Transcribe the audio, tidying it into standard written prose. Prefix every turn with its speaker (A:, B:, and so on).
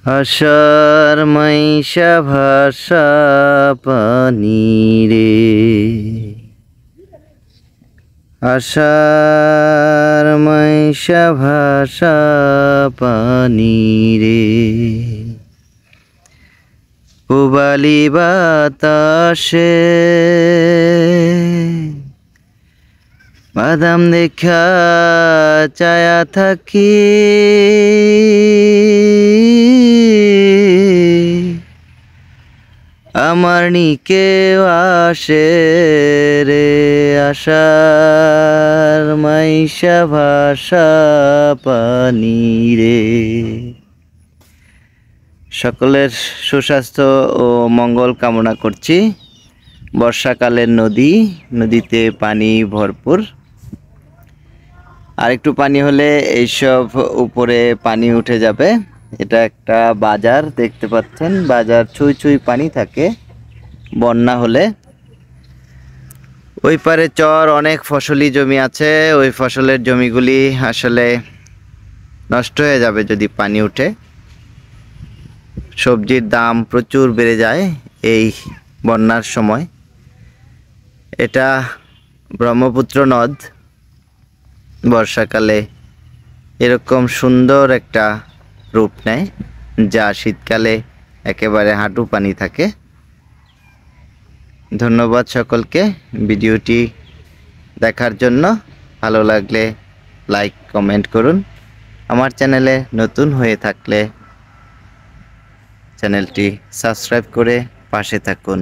A: আশার মাইশা ভাষা পানি রে, আশার মাইশা ভাষা পানি রে। পুবালি বাতাসে বাদাম দেখা চায়া থাকি, আমার নিকে আসে রে আশার মাইশা ভাষা পানি রে। সকলের সুস্বাস্থ্য ও মঙ্গল কামনা করছি। বর্ষাকালের নদীতে পানি ভরপুর। আর একটু পানি হলে এইসব উপরে পানি উঠে যাবে। এটা একটা বাজার দেখতে পাচ্ছেন, বাজার ছুঁই ছুঁই পানি থাকে বন্যা হলে। ওই পারে চর অনেক ফসলি জমি আছে, ওই ফসলের জমিগুলি আসলে নষ্ট হয়ে যাবে যদি পানি উঠে। সবজির দাম প্রচুর বেড়ে যায় এই বন্যার সময়। এটা ব্রহ্মপুত্র নদ বর্ষাকালে এরকম সুন্দর একটা রূপ নেয়, যা শীতকালে একেবারে হাঁটু পানি থাকে। ধন্যবাদ সকলকে ভিডিওটি দেখার জন্য। ভালো লাগলে লাইক কমেন্ট করুন। আমার চ্যানেলে নতুন হয়ে থাকলে চ্যানেলটি সাবস্ক্রাইব করে পাশে থাকুন।